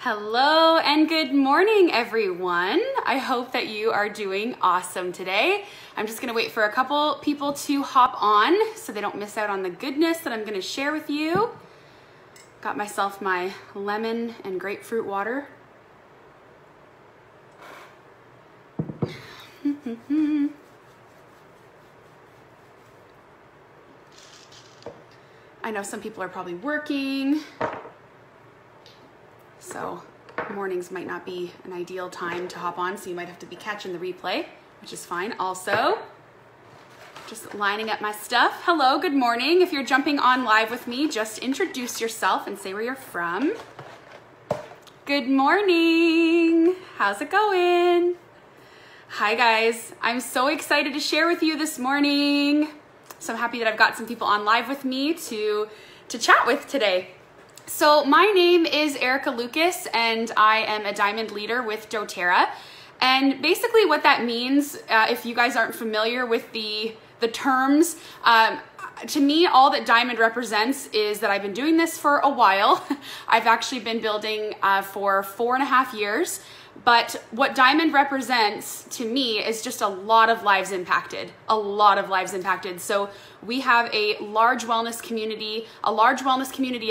Hello and good morning, everyone. I hope that you are doing awesome today. I'm just gonna wait for a couple people to hop on so they don't miss out on the goodness that I'm gonna share with you. Got myself my lemon and grapefruit water. I know some people are probably working, so mornings might not be an ideal time to hop on, so you might have to be catching the replay, which is fine. Also, just lining up my stuff. Hello, good morning. If you're jumping on live with me, just introduce yourself and say where you're from. Good morning. How's it going? Hi guys, I'm so excited to share with you this morning. So I'm happy that I've got some people on live with me to chat with today. So my name is Erica Lucas and I am a diamond leader with doTERRA. And basically what that means, if you guys aren't familiar with the terms, to me, all that diamond represents is that I've been doing this for a while. I've actually been building for 4.5 years. But what diamond represents to me is just a lot of lives impacted, So we have a large wellness community,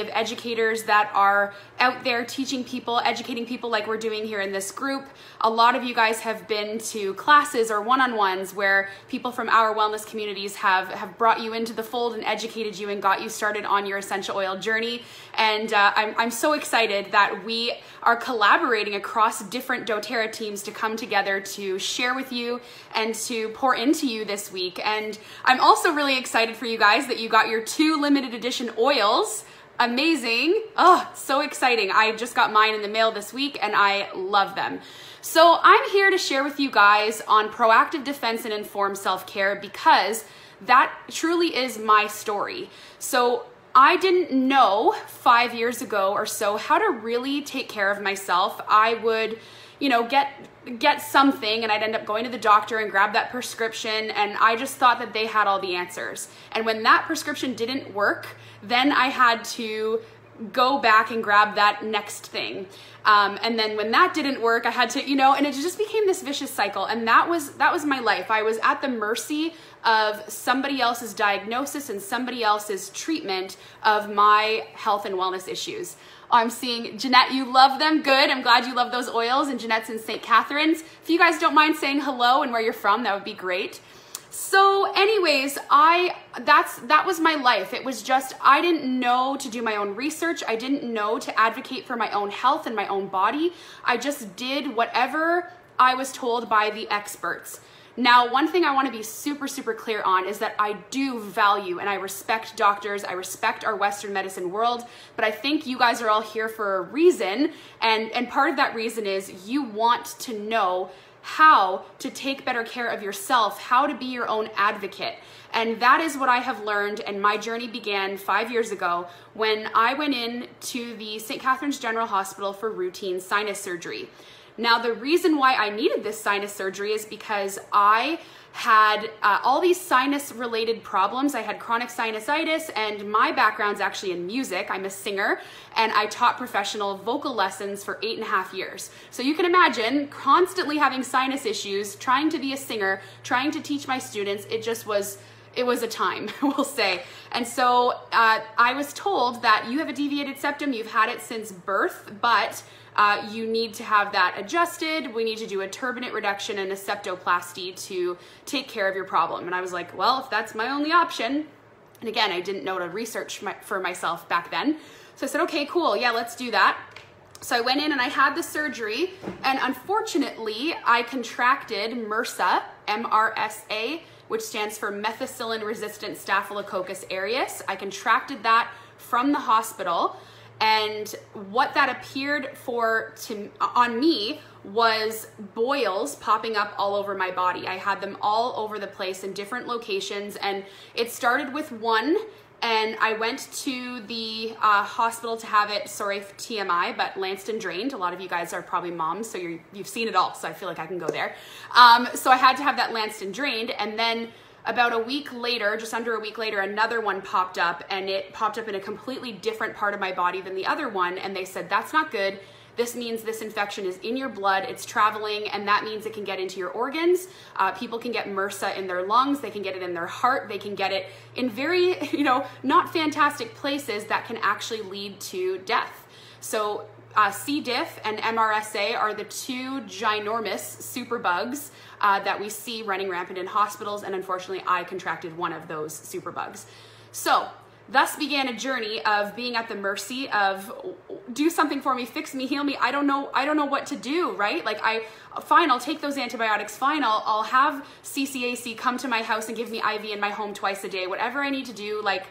of educators that are out there teaching people, educating people like we're doing here in this group. A lot of you guys have been to classes or one-on-ones where people from our wellness communities have brought you into the fold and educated you and got you started on your essential oil journey. And I'm so excited that we are collaborating across different doTERRA teams to come together to share with you and to pour into you this week. And I'm also really excited for you guys that you got your 2 limited edition oils. Amazing. Oh, so exciting. I just got mine in the mail this week and I love them. So I'm here to share with you guys on proactive defense and informed self-care because that truly is my story. So I didn't know 5 years ago or so how to really take care of myself. I would, get something and I'd end up going to the doctor and grab that prescription, and I just thought that they had all the answers. And when that prescription didn't work, then I had to go back and grab that next thing. And then when that didn't work, I had to, and it just became this vicious cycle. And that was my life. I was at the mercy of somebody else's diagnosis and somebody else's treatment of my health and wellness issues. I'm seeing Jeanette, you love them. Good. I'm glad you love those oils. And Jeanette's in St. Catharines. If you guys don't mind saying hello and where you're from, that would be great. So anyways, that was my life. It was just, I didn't know to do my own research. I didn't know to advocate for my own health and my own body. I just did whatever I was told by the experts. Now, one thing I want to be super, super clear on is that I do value and I respect doctors. I respect our Western medicine world, but I think you guys are all here for a reason. And part of that reason is you want to know how to take better care of yourself, how to be your own advocate. And that is what I have learned, and my journey began 5 years ago when I went in to the St. Catharines General Hospital for routine sinus surgery. Now, the reason why I needed this sinus surgery is because I had all these sinus related problems. I had chronic sinusitis, and my background's actually in music. I'm a singer and I taught professional vocal lessons for 8.5 years. So you can imagine constantly having sinus issues, trying to be a singer, trying to teach my students. It was a time, we'll say. And so I was told that you have a deviated septum, you've had it since birth, but you need to have that adjusted. We need to do a turbinate reduction and a septoplasty to take care of your problem. And I was like, well, if that's my only option, and again, I didn't know to research for myself back then. So I said, okay, cool, yeah, let's do that. So I went in and I had the surgery, and unfortunately, I contracted MRSA, M-R-S-A, which stands for methicillin-resistant Staphylococcus aureus. I contracted that from the hospital. And what that appeared on me was boils popping up all over my body. I had them all over the place in different locations, and it started with one, and I went to the hospital to have it, sorry for TMI, but lanced and drained. A lot of you guys are probably moms, so you've seen it all, so I feel like I can go there. So I had to have that lanced and drained, and then about a week later, just under a week later, another one popped up, and it popped up in a completely different part of my body than the other one. And they said, that's not good. This means this infection is in your blood, it's traveling, and that means it can get into your organs. People can get MRSA in their lungs, they can get it in their heart, they can get it in very, not fantastic places that can actually lead to death. So C. diff and MRSA are the two ginormous superbugs that we see running rampant in hospitals, and unfortunately I contracted one of those superbugs. So thus began a journey of being at the mercy of, do something for me, fix me, heal me. I don't know what to do, right? Like fine, I'll take those antibiotics. Fine, I'll have CCAC come to my house and give me IV in my home twice a day. Whatever I need to do, like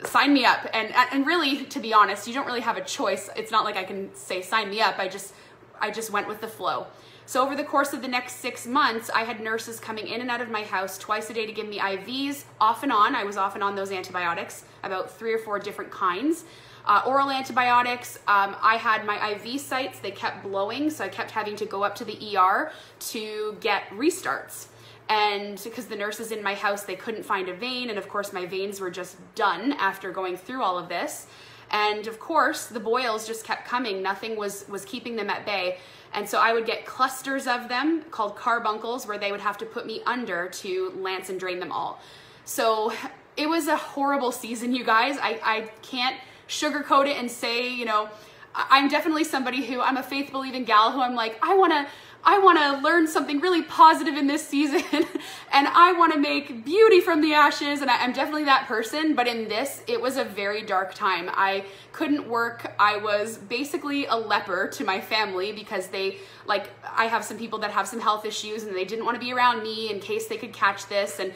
sign me up. And really, to be honest, you don't really have a choice. It's not like I can say sign me up. I just went with the flow. So over the course of the next 6 months, I had nurses coming in and out of my house twice a day to give me IVs, off and on. I was off and on those antibiotics, about 3 or 4 different kinds. Oral antibiotics, I had my IV sites, they kept blowing, so I kept having to go up to the ER to get restarts. And because the nurses in my house, they couldn't find a vein, and of course my veins were just done after going through all of this. And of course, the boils just kept coming. Nothing was keeping them at bay. And so I would get clusters of them called carbuncles, where they would have to put me under to lance and drain them all. So it was a horrible season, you guys. I can't sugarcoat it and say, I'm definitely somebody who, I'm a faith-believing gal who I'm like, I want to learn something really positive in this season and I want to make beauty from the ashes, and I'm definitely that person. But in this, it was a very dark time. I couldn't work. I was basically a leper to my family because I have some people that have some health issues and they didn't want to be around me in case they could catch this, and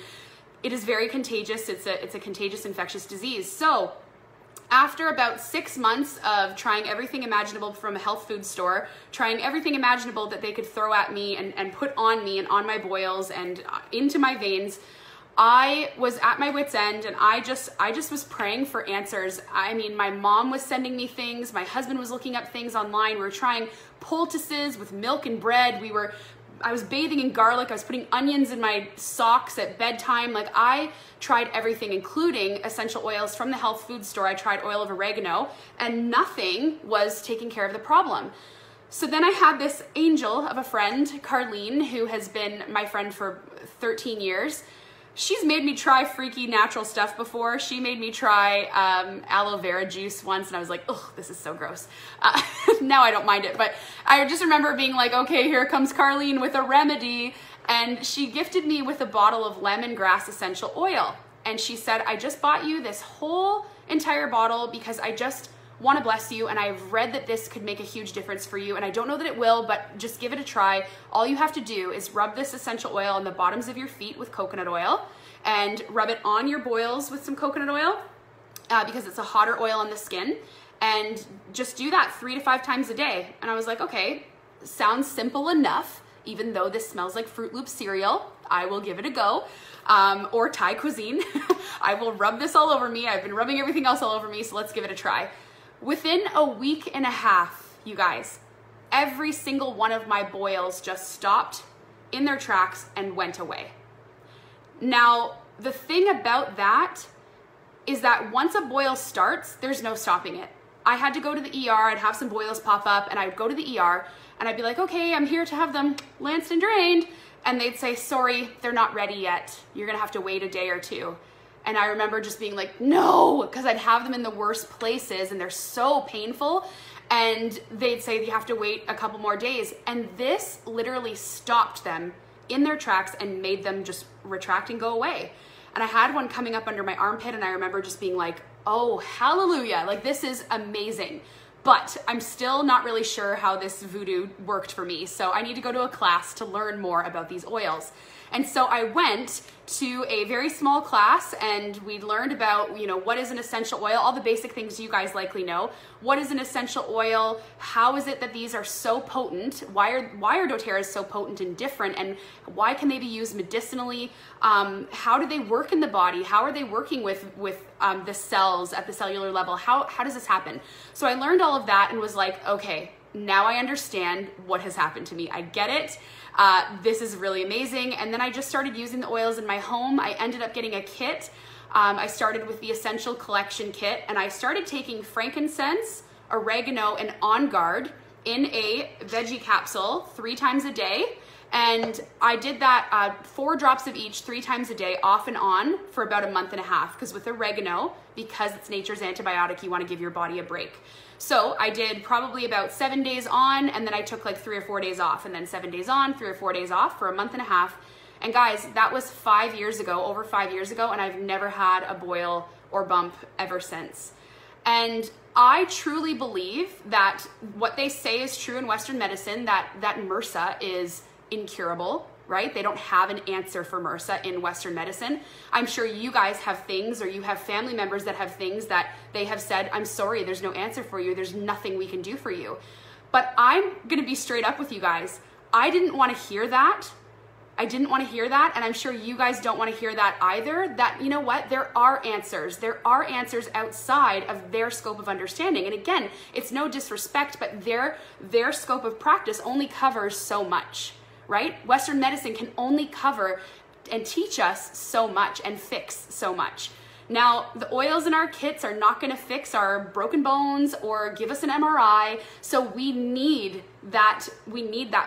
it is very contagious. It's a contagious infectious disease. So after about 6 months of trying everything imaginable from a health food store, trying everything imaginable that they could throw at me and put on me and on my boils and into my veins, I was at my wit's end, and I just was praying for answers. I mean, my mom was sending me things, my husband was looking up things online, we were trying poultices with milk and bread, I was bathing in garlic, I was putting onions in my socks at bedtime. Like, I tried everything, including essential oils from the health food store. I tried oil of oregano, and nothing was taking care of the problem. So then I had this angel of a friend, Carlene, who has been my friend for 13 years. She's made me try freaky natural stuff before. She made me try aloe vera juice once, and I was like, oh, this is so gross. Now I don't mind it, but I just remember being like, okay, here comes Carlene with a remedy, and she gifted me with a bottle of lemongrass essential oil. And she said, I just bought you this whole entire bottle because I just want to bless you, and I've read that this could make a huge difference for you, and I don't know that it will, but just give it a try. All you have to do is rub this essential oil on the bottoms of your feet with coconut oil, and rub it on your boils with some coconut oil because it's a hotter oil on the skin, and just do that 3 to 5 times a day. And I was like, okay, sounds simple enough. Even though this smells like Fruit Loop cereal, I will give it a go. Or Thai cuisine. I will rub this all over me. I've been rubbing everything else all over me, so let's give it a try. Within a week and a half, you guys, every single one of my boils just stopped in their tracks and went away. Now, the thing about that is that once a boil starts, there's no stopping it. I had to go to the ER, I'd have some boils pop up, and I'd go to the ER, and I'd be like, okay, I'm here to have them lanced and drained. And they'd say, sorry, they're not ready yet. You're gonna have to wait a day or 2. And I remember just being like, no, because I'd have them in the worst places and they're so painful. And they'd say you have to wait a couple more days. And this literally stopped them in their tracks and made them just retract and go away. And I had one coming up under my armpit, and I remember just being like, oh, hallelujah, like this is amazing. But I'm still not really sure how this voodoo worked for me. So I need to go to a class to learn more about these oils. And so I went to a very small class, and we learned about, what is an essential oil, all the basic things you guys likely know. What is an essential oil? How is it that these are so potent? Why are doTERRAs so potent and different? And why can they be used medicinally? How do they work in the body? How are they working with the cells at the cellular level? How does this happen? So I learned all of that and was like, okay, now I understand what has happened to me. I get it. This is really amazing. And then I just started using the oils in my home. I ended up getting a kit. I started with the Essential Collection Kit, and I started taking frankincense, oregano, and On Guard in a veggie capsule 3 times a day. And I did that 4 drops of each 3 times a day, off and on, for about a month and a half. Because with oregano, because it's nature's antibiotic, you want to give your body a break. So I did probably about 7 days on, and then I took like 3 or 4 days off, and then 7 days on, 3 or 4 days off for a month and a half. And guys, that was 5 years ago, over 5 years ago, and I've never had a boil or bump ever since. And I truly believe that what they say is true in Western medicine, that MRSA is incurable, right? They don't have an answer for MRSA in Western medicine. I'm sure you guys have things, or you have family members that have things that they have said, I'm sorry, there's no answer for you. There's nothing we can do for you. But I'm going to be straight up with you guys. I didn't want to hear that. I didn't want to hear that, and I'm sure you guys don't want to hear that either, that, you know what, there are answers. There are answers outside of their scope of understanding. And again, it's no disrespect, but their scope of practice only covers so much, right? Western medicine can only cover and teach us so much and fix so much. Now, the oils in our kits are not going to fix our broken bones or give us an MRI, so we need that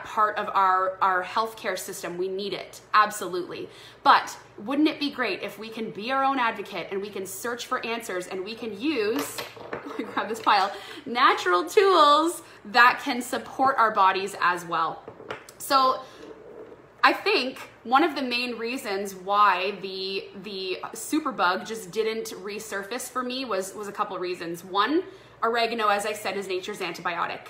part of our healthcare system. We need it, absolutely. But wouldn't it be great if we can be our own advocate and we can search for answers and we can use, let me grab this pile, natural tools that can support our bodies as well. So I think one of the main reasons why the superbug just didn't resurface for me was a couple reasons. One, oregano, as I said, is nature's antibiotic.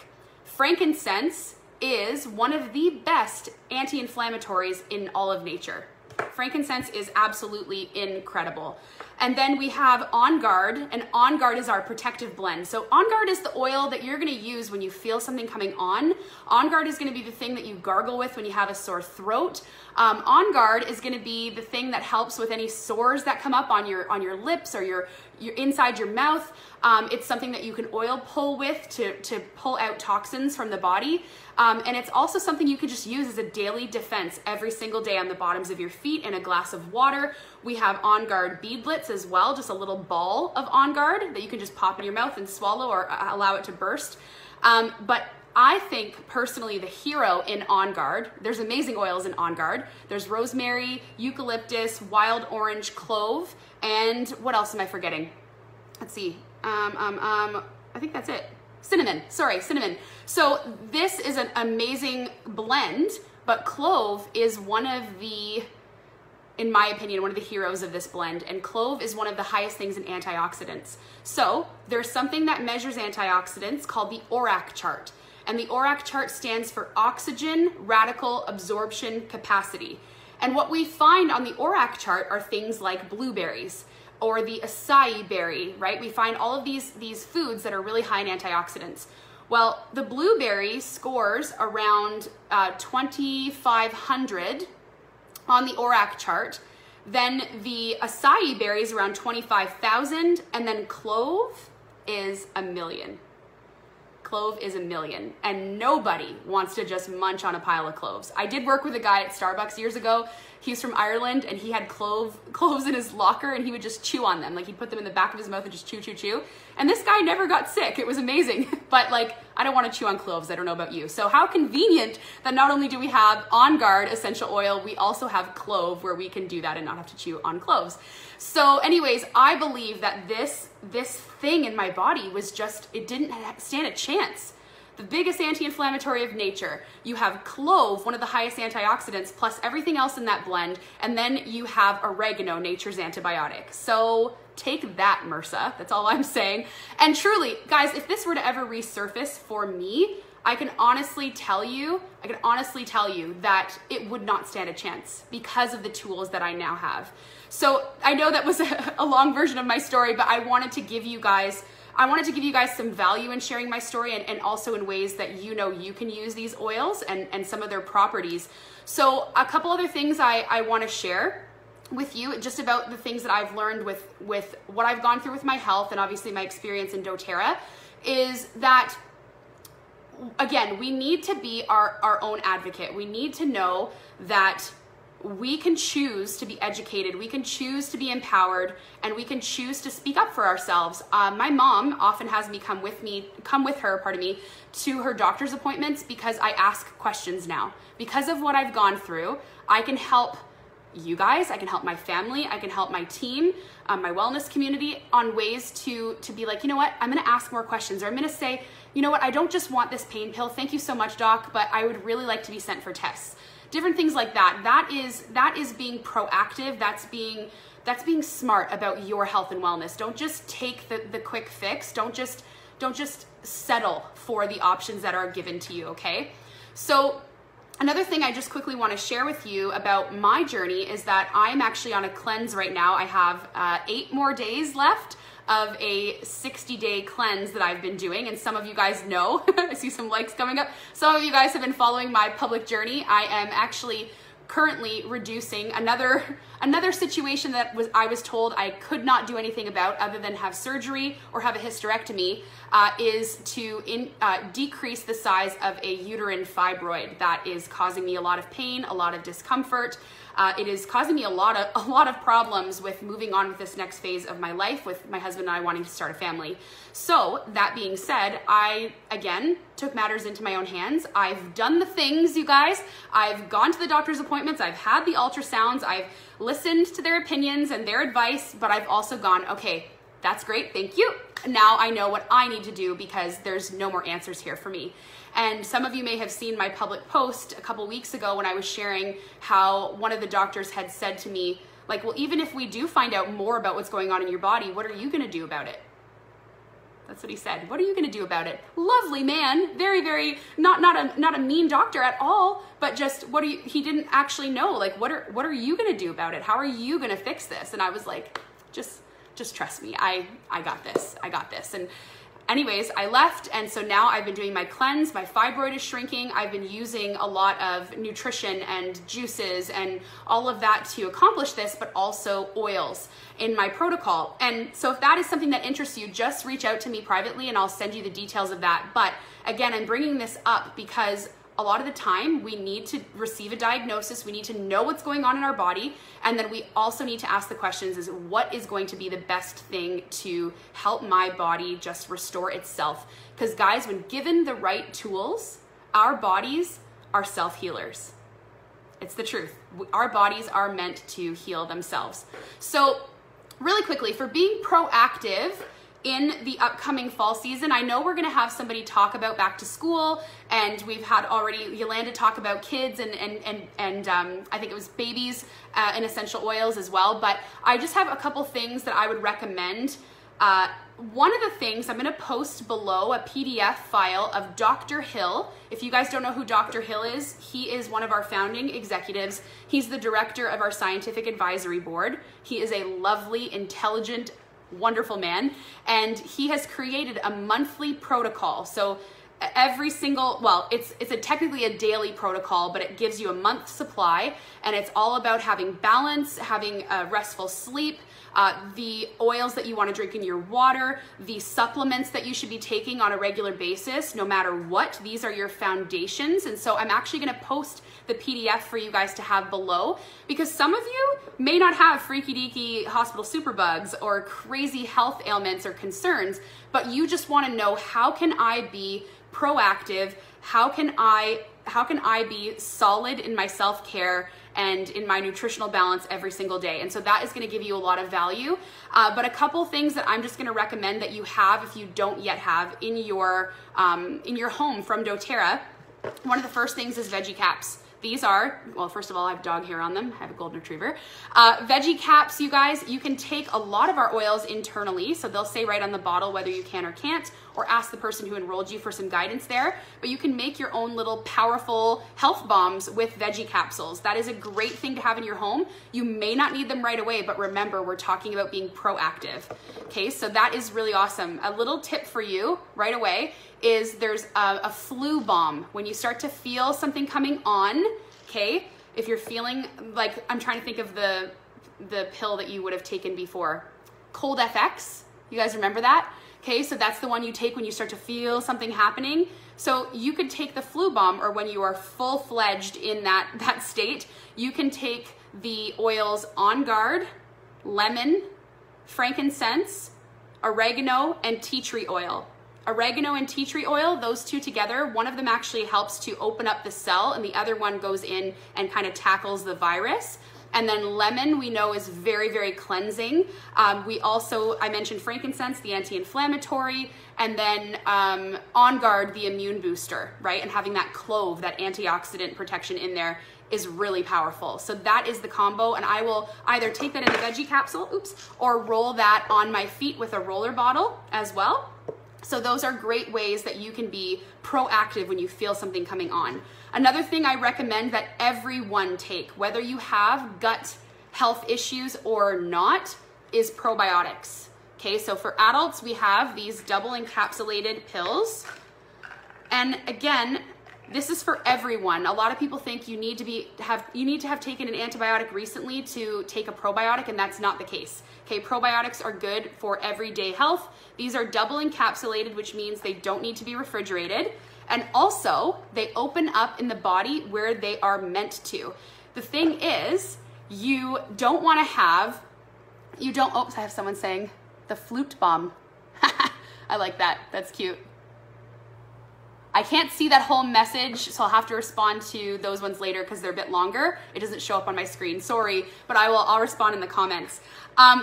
Frankincense is one of the best anti-inflammatories in all of nature. Frankincense is absolutely incredible. And then we have On Guard, and On Guard is our protective blend. So On Guard is the oil that you're gonna use when you feel something coming on. On Guard is gonna be the thing that you gargle with when you have a sore throat. On Guard is gonna be the thing that helps with any sores that come up on your lips or your inside your mouth. It's something that you can oil pull with to pull out toxins from the body. And it's also something you can just use as a daily defense every single day on the bottoms of your feet in a glass of water. We have On Guard beadlets as well, just a little ball of On Guard that you can just pop in your mouth and swallow or allow it to burst. But I think personally the hero in On Guard, there's amazing oils in On Guard. There's rosemary, eucalyptus, wild orange, clove, and what else am I forgetting? Let's see. I think that's it. Cinnamon, sorry, cinnamon. So this is an amazing blend, but clove is one of the, in my opinion, one of the heroes of this blend. And clove is one of the highest things in antioxidants. So there's something that measures antioxidants called the ORAC chart. And the ORAC chart stands for Oxygen Radical Absorption Capacity. And what we find on the ORAC chart are things like blueberries or the acai berry, right? We find all of these foods that are really high in antioxidants. Well, the blueberry scores around 2,500 on the ORAC chart. Then the acai berry is around 25,000, and then clove is 1,000,000. Clove is 1,000,000, and nobody wants to just munch on a pile of cloves. I did work with a guy at Starbucks years ago. He's from Ireland, and he had cloves in his locker, and he would just chew on them. Like, he'd put them in the back of his mouth and just chew, chew, chew. And this guy never got sick. It was amazing. But like, I don't want to chew on cloves. I don't know about you. So how convenient that not only do we have On Guard essential oil, we also have clove where we can do that and not have to chew on cloves. So anyways, I believe that this thing in my body was just, it didn't stand a chance. The biggest anti-inflammatory of nature. You have clove, one of the highest antioxidants, plus everything else in that blend. And then you have oregano, nature's antibiotic. So take that, MRSA. That's all I'm saying. And truly, guys, if this were to ever resurface for me, I can honestly tell you that it would not stand a chance because of the tools that I now have. So I know that was a long version of my story, but I wanted to give you guys some value in sharing my story and also in ways that you know you can use these oils and some of their properties. So a couple other things I want to share with you just about the things that I've learned with what I've gone through with my health and obviously my experience in doTERRA is that, again, we need to be our own advocate. We need to know that we can choose to be educated, we can choose to be empowered, and we can choose to speak up for ourselves. My mom often has me come with her to her doctor's appointments because I ask questions now. Because of what I've gone through, I can help you guys, I can help my family, I can help my team, my wellness community on ways to be like, you know what, I'm gonna ask more questions, or I'm gonna say, you know what, I don't just want this pain pill, thank you so much, doc, but I would really like to be sent for tests. Different things like that. That is being proactive, that's being smart about your health and wellness. Don't just take the quick fix, don't just settle for the options that are given to you, okay? So another thing I just quickly want to share with you about my journey is that I'm actually on a cleanse right now. I have 8 more days left of a 60-day cleanse that I've been doing, and some of you guys know, I see some likes coming up. Some of you guys have been following my public journey. I am actually currently reducing another situation that I was told I could not do anything about other than have surgery or have a hysterectomy, is to decrease the size of a uterine fibroid that is causing me a lot of pain, a lot of discomfort. It is causing me a lot of problems with moving on with this next phase of my life, with my husband and I wanting to start a family. So that being said, I again took matters into my own hands. I've done the things, you guys. I've gone to the doctor's appointments. I've had the ultrasounds. I've listened to their opinions and their advice, but I've also gone, okay, that's great, thank you. Now I know what I need to do because there's no more answers here for me. And some of you may have seen my public post a couple weeks ago when I was sharing how one of the doctors had said to me, like, well, even if we do find out more about what's going on in your body, what are you gonna do about it? That's what he said. What are you gonna do about it? Lovely man, very, very, not a mean doctor at all, but just he didn't actually know, like, what are you gonna do about it? How are you gonna fix this? And I was like, just trust me, I got this, And anyways, I left, and so now I've been doing my cleanse, my fibroid is shrinking, I've been using a lot of nutrition and juices and all of that to accomplish this, but also oils in my protocol. And so if that is something that interests you, just reach out to me privately and I'll send you the details of that. But again, I'm bringing this up because a lot of the time we need to receive a diagnosis, we need to know what's going on in our body, and then we also need to ask the questions is what is going to be the best thing to help my body just restore itself? Because guys, when given the right tools, our bodies are self-healers. It's the truth. Our bodies are meant to heal themselves. So really quickly, for being proactive in the upcoming fall season, I know we're gonna have somebody talk about back to school, and we've had already Yolanda talk about kids and I think it was babies and essential oils as well, but I just have a couple things that I would recommend. One of the things, I'm gonna post below a PDF file of Dr. Hill. If you guys don't know who Dr. Hill is, he is one of our founding executives. He's the director of our scientific advisory board. He is a lovely, intelligent, wonderful man, and he has created a monthly protocol. So every single, well, it's technically a daily protocol, but it gives you a month supply, and it's all about having balance, having restful sleep, the oils that you want to drink in your water, the supplements that you should be taking on a regular basis, no matter what. These are your foundations. And so I'm actually going to post the PDF for you guys to have below, because some of you may not have freaky deaky hospital superbugs or crazy health ailments or concerns, but you just want to know, how can I be proactive? How can I be solid in my self-care and in my nutritional balance every single day? And so that is going to give you a lot of value. But a couple things that I'm just going to recommend that you have, if you don't yet have, in your home from doTERRA. One of the first things is veggie caps. These are, well, first of all, I have dog hair on them. I have a golden retriever. Veggie caps, you guys, you can take a lot of our oils internally. So they'll say right on the bottle whether you can or can't, or ask the person who enrolled you for some guidance there. But you can make your own little powerful health bombs with veggie capsules. That is a great thing to have in your home. You may not need them right away, but remember, we're talking about being proactive. Okay, so that is really awesome. A little tip for you right away is there's a flu bomb. When you start to feel something coming on, okay, if you're feeling like, I'm trying to think of the pill that you would have taken before, Cold FX, you guys remember that? Okay, so that's the one you take when you start to feel something happening. So you could take the flu bomb, or when you are full-fledged in that state, you can take the oils On Guard, lemon, frankincense, oregano, and tea tree oil. Oregano and tea tree oil, those two together, one of them actually helps to open up the cell and the other one goes in and kind of tackles the virus. And then lemon, we know, is very, very cleansing. I mentioned frankincense, the anti-inflammatory, and then On Guard, the immune booster, right? And having that clove, that antioxidant protection in there is really powerful. So that is the combo, and I will either take that in a veggie capsule, or roll that on my feet with a roller bottle as well. So those are great ways that you can be proactive when you feel something coming on. Another thing I recommend that everyone take, whether you have gut health issues or not, is probiotics. Okay, so for adults, we have these double encapsulated pills. And again, this is for everyone. A lot of people think you need to have taken an antibiotic recently to take a probiotic, and that's not the case. Okay, probiotics are good for everyday health. These are double encapsulated, which means they don't need to be refrigerated. And also, they open up in the body where they are meant to. The thing is, you don't want to have, oops, I have someone saying the flute bomb. I like that, that's cute. I can't see that whole message, so I'll have to respond to those ones later because they're a bit longer. It doesn't show up on my screen, sorry, but I'll respond in the comments.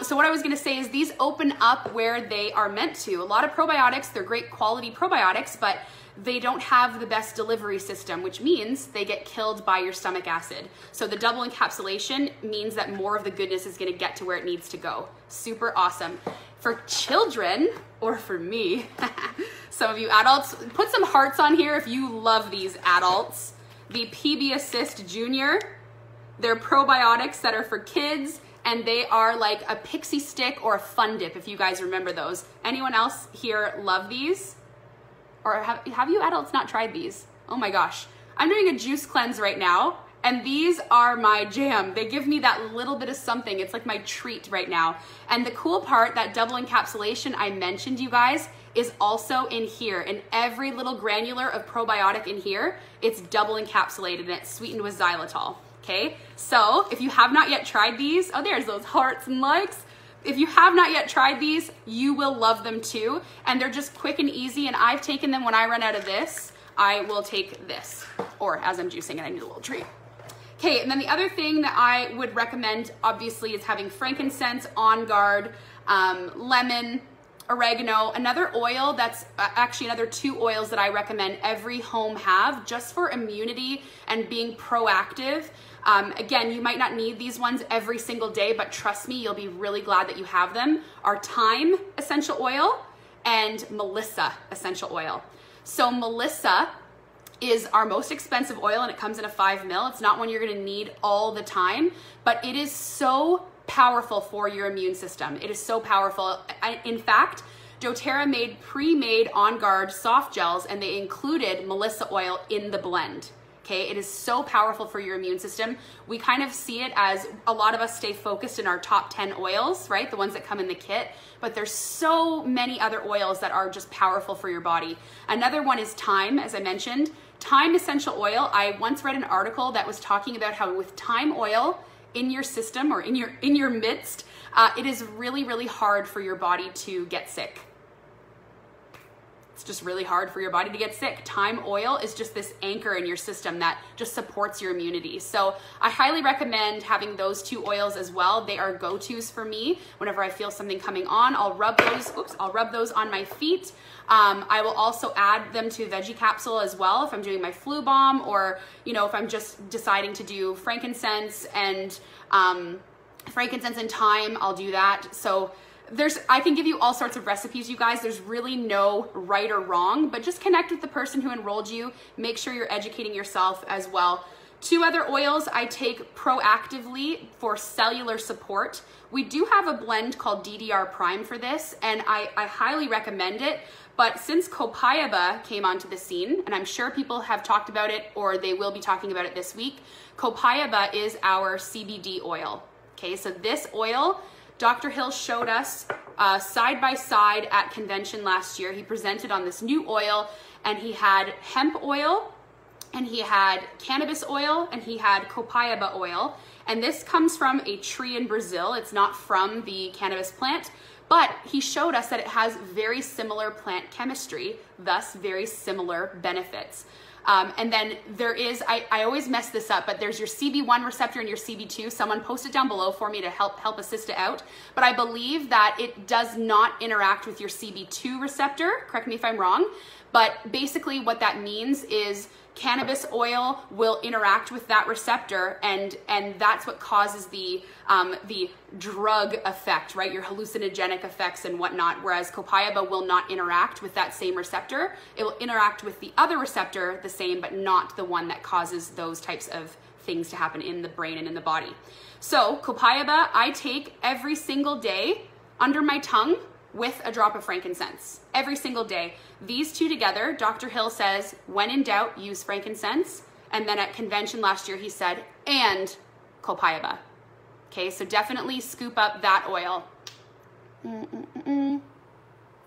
So what I was gonna say is these open up where they are meant to. A lot of probiotics, they're great quality probiotics, but they don't have the best delivery system, which means they get killed by your stomach acid. So the double encapsulation means that more of the goodness is gonna get to where it needs to go. Super awesome. For children, or for me, some of you adults, put some hearts on here if you love these adults. The PB Assist Junior, they're probiotics that are for kids, and they are like a pixie stick or a Fun Dip, if you guys remember those. Anyone else here love these? Or have you adults not tried these? Oh my gosh. I'm doing a juice cleanse right now, and these are my jam. They give me that little bit of something. It's like my treat right now. And the cool part, that double encapsulation I mentioned, you guys, is also in here. In every little granular of probiotic in here, it's double encapsulated and it's sweetened with xylitol. Okay, so if you have not yet tried these, oh, there's those hearts and likes. If you have not yet tried these, you will love them too. And they're just quick and easy. And I've taken them when I run out of this, I will take this. Or as I'm juicing and I need a little treat. Okay, and then the other thing that I would recommend, obviously, is having frankincense, On Guard, lemon, oregano. Another oil that's actually another 2 oils that I recommend every home have just for immunity and being proactive. Again, you might not need these ones every single day, but trust me, you'll be really glad that you have them, are thyme essential oil and Melissa essential oil. So Melissa is our most expensive oil and it comes in a 5 ml. It's not one you're gonna need all the time, but it is so powerful for your immune system. It is so powerful. In fact, doTERRA made pre-made On Guard soft gels and they included Melissa oil in the blend. Okay, it is so powerful for your immune system. We kind of see it as a lot of us stay focused in our top 10 oils, right? The ones that come in the kit, but there's so many other oils that are just powerful for your body. Another one is thyme, as I mentioned. Thyme essential oil, I once read an article that was talking about how with thyme oil in your system or in your midst, it is really, really hard for your body to get sick. It's just really hard for your body to get sick. Thyme oil is just this anchor in your system that just supports your immunity. So I highly recommend having those 2 oils as well. They are go-tos for me. Whenever I feel something coming on, I'll rub those on my feet. I will also add them to veggie capsule as well if I'm doing my flu bomb, or if I'm just deciding to do frankincense and thyme, I'll do that. So I can give you all sorts of recipes, you guys. There's really no right or wrong, but just connect with the person who enrolled you. Make sure you're educating yourself as well. 2 other oils I take proactively for cellular support. We do have a blend called DDR Prime for this, and I highly recommend it. But since copaiba came onto the scene, and I'm sure people have talked about it or they will be talking about it this week, copaiba is our CBD oil. Okay, so this oil Dr. Hill showed us side by side at convention last year. He presented on this new oil, and he had hemp oil, and he had cannabis oil, and he had copaiba oil. And this comes from a tree in Brazil. It's not from the cannabis plant, but he showed us that it has very similar plant chemistry, thus very similar benefits. And then there is, I always mess this up, but there's your CB1 receptor and your CB2. Someone post it down below for me to help assist it out. But I believe that it does not interact with your CB2 receptor. Correct me if I'm wrong. But basically what that means is cannabis oil will interact with that receptor, and that's what causes the drug effect, right? Your hallucinogenic effects and whatnot, whereas copaiba will not interact with that same receptor. It will interact with the other receptor the same, but not the one that causes those types of things to happen in the brain and in the body. So copaiba, I take every single day under my tongue with a drop of frankincense every single day. These two together, Dr. Hill says, when in doubt, use frankincense. And then at convention last year, he said, and copaiba. Okay, so definitely scoop up that oil.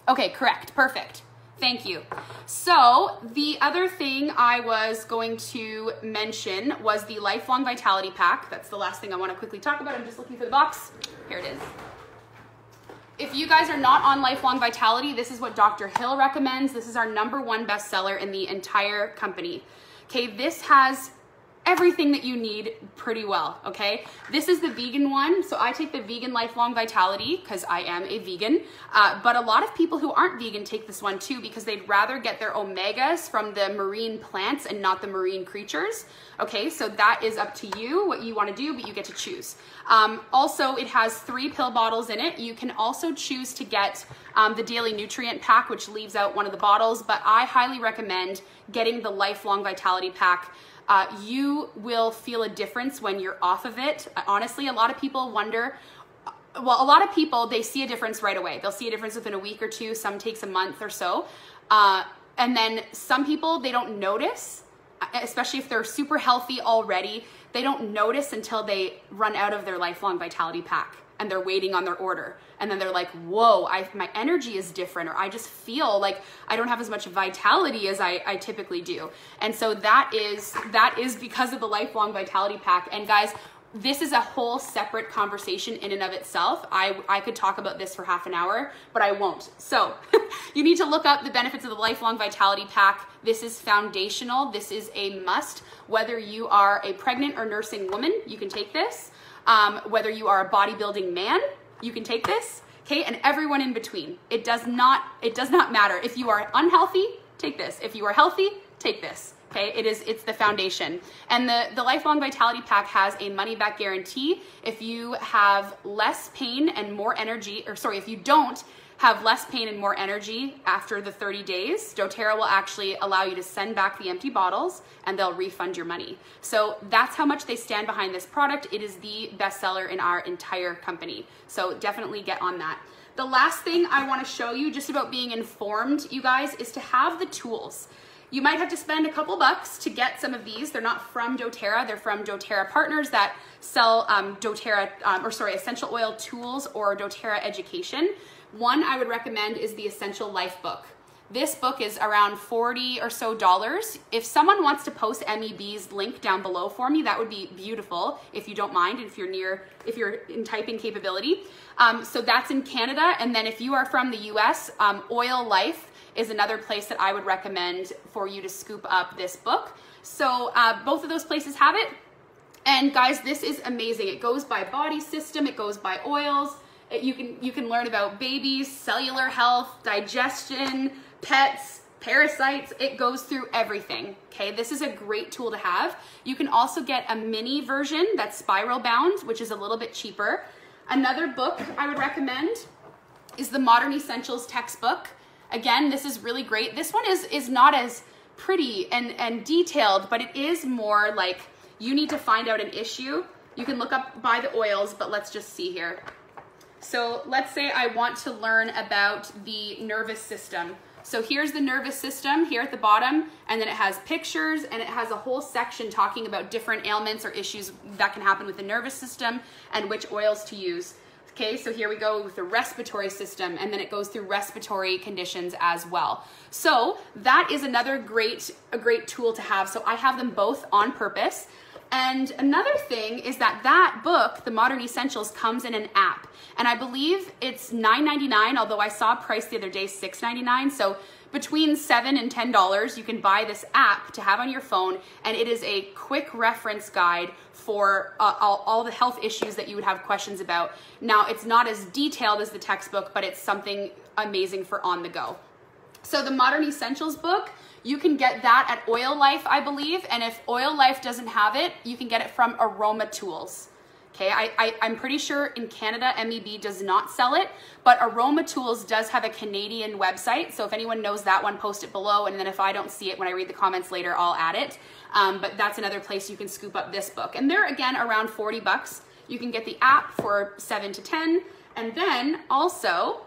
Okay, correct, perfect. Thank you. So the other thing I was going to mention was the Lifelong Vitality Pack. That's the last thing I want to quickly talk about. I'm just looking for the box. Here it is. If you guys are not on Lifelong Vitality, this is what Dr. Hill recommends. This is our #1 bestseller in the entire company. Okay, this has everything that you need pretty well, okay? This is the vegan one, so I take the vegan Lifelong Vitality because I am a vegan, but a lot of people who aren't vegan take this one too because they'd rather get their omegas from the marine plants and not the marine creatures, okay? So that is up to you, what you want to do, but you get to choose. Also, it has 3 pill bottles in it. You can also choose to get the daily nutrient pack, which leaves out one of the bottles, but I highly recommend getting the Lifelong Vitality Pack. You will feel a difference when you're off of it. Honestly, a lot of people wonder, well, a lot of people, they see a difference right away. They'll see a difference within a week or two. Some takes a month or so. And then some people, they don't notice, especially if they're super healthy already, they don't notice until they run out of their Lifelong Vitality Pack and they're waiting on their order. And then they're like, whoa, my energy is different, or I just feel like I don't have as much vitality as I typically do. And so that is because of the Lifelong Vitality Pack. And guys, this is a whole separate conversation in and of itself. I could talk about this for half an hour, but I won't. So you need to look up the benefits of the Lifelong Vitality Pack. This is foundational. This is a must. Whether you are a pregnant or nursing woman, you can take this. Whether you are a bodybuilding man, you can take this, okay? And everyone in between. It does not matter. If you are unhealthy, take this. If you are healthy, take this, okay? It's the foundation. And the Lifelong Vitality Pack has a money-back guarantee. If you have less pain and more energy, or sorry, if you don't have less pain and more energy after the 30 days, doTERRA will actually allow you to send back the empty bottles and they'll refund your money. So that's how much they stand behind this product. It is the bestseller in our entire company. So definitely get on that. The last thing I want to show you just about being informed, you guys, is to have the tools. You might have to spend a couple bucks to get some of these. They're not from doTERRA. They're from doTERRA partners that sell essential oil tools or doTERRA education. One I would recommend is the Essential Life book. This book is around $40 or so. If someone wants to post MEB's link down below for me, that would be beautiful if you don't mind, if you're in typing capability. So that's in Canada. And then if you are from the US, Oil Life is another place that I would recommend for you to scoop up this book. So both of those places have it. And guys, this is amazing. It goes by body system, it goes by oils. You can learn about babies, cellular health, digestion, pets, parasites. It goes through everything, okay? This is a great tool to have. You can also get a mini version that's spiral bound, which is a little bit cheaper. Another book I would recommend is the Modern Essentials textbook. Again, this is really great. This one is not as pretty and detailed, but it is more like you need to find out an issue. You can look up by the oils, but let's just see here. So let's say I want to learn about the nervous system. So here's the nervous system here at the bottom, and then it has pictures and it has a whole section talking about different ailments or issues that can happen with the nervous system and which oils to use. Okay, so here we go with the respiratory system, and then it goes through respiratory conditions as well. So that is a great tool to have. So I have them both on purpose. And another thing is that book, The Modern Essentials, comes in an app. And I believe it's $9.99, although I saw a price the other day, $6.99. So between $7 and $10, you can buy this app to have on your phone, and it is a quick reference guide for all the health issues that you would have questions about. Now, it's not as detailed as the textbook, but it's something amazing for on the go. So the Modern Essentials book, you can get that at Oil Life, I believe, and if Oil Life doesn't have it, you can get it from Aroma Tools. Okay, I'm pretty sure in Canada, MEB does not sell it, but Aroma Tools does have a Canadian website. So if anyone knows that one, post it below. And then if I don't see it when I read the comments later, I'll add it. But that's another place you can scoop up this book. And they're, again, around 40 bucks. You can get the app for 7 to 10. And then also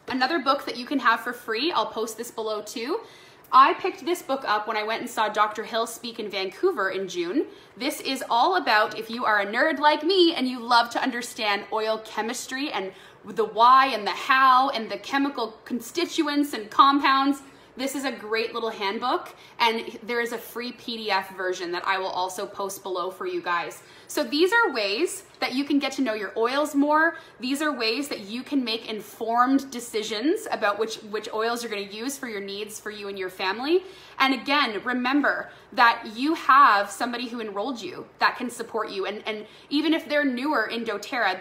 another book that you can have for free, I'll post this below too. I picked this book up when I went and saw Dr. Hill speak in Vancouver in June. This is all about if you are a nerd like me and you love to understand oil chemistry and the why and the how and the chemical constituents and compounds. This is a great little handbook, and there is a free PDF version that I will also post below for you guys. So these are ways that you can get to know your oils more. These are ways that you can make informed decisions about which oils you're going to use for your needs for you and your family. And again, remember that you have somebody who enrolled you that can support you. And even if they're newer in doTERRA,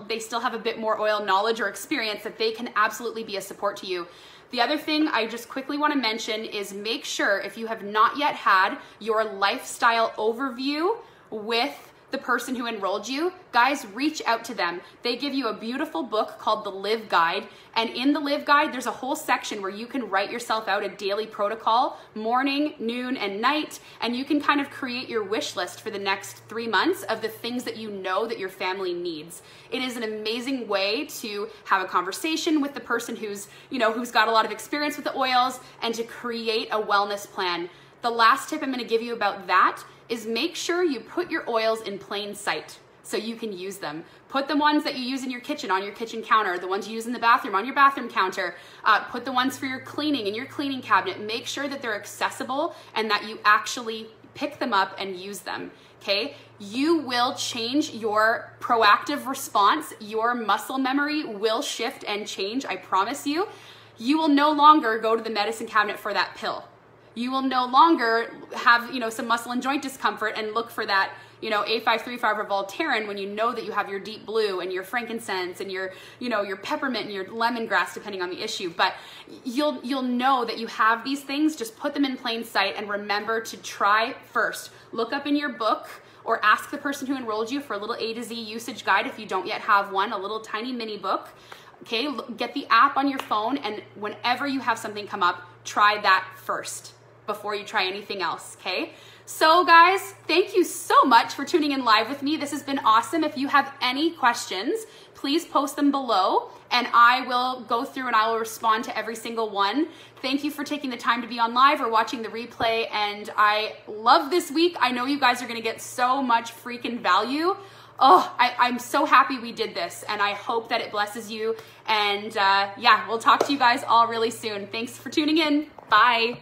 they still have a bit more oil knowledge or experience that they can absolutely be a support to you. The other thing I just quickly want to mention is make sure if you have not yet had your lifestyle overview with the person who enrolled you, guys, reach out to them. They give you a beautiful book called The Live Guide. And in the Live Guide, there's a whole section where you can write yourself out a daily protocol, morning, noon, and night. And you can kind of create your wish list for the next 3 months of the things that you know that your family needs. It is an amazing way to have a conversation with the person who's got a lot of experience with the oils and to create a wellness plan. The last tip I'm going to give you about that is make sure you put your oils in plain sight so you can use them. Put the ones that you use in your kitchen on your kitchen counter, the ones you use in the bathroom on your bathroom counter. Put the ones for your cleaning in your cleaning cabinet. Make sure that they're accessible and that you actually pick them up and use them, okay? You will change your proactive response. Your muscle memory will shift and change, I promise you. You will no longer go to the medicine cabinet for that pill. You will no longer have, some muscle and joint discomfort and look for that, A535 or Voltaren when you know that you have your deep blue and your frankincense and your peppermint and your lemongrass, depending on the issue. But you'll know that you have these things. Just put them in plain sight and remember to try first. Look up in your book or ask the person who enrolled you for a little A to Z usage guide if you don't yet have one, a little tiny mini book. Okay, get the app on your phone, and whenever you have something come up, try that first before you try anything else, okay? So guys, thank you so much for tuning in live with me. This has been awesome. If you have any questions, please post them below and I will go through and I will respond to every single one. Thank you for taking the time to be on live or watching the replay, and I love this week. I know you guys are gonna get so much freaking value. Oh, I'm so happy we did this, and I hope that it blesses you. And yeah, we'll talk to you guys all really soon. Thanks for tuning in. Bye.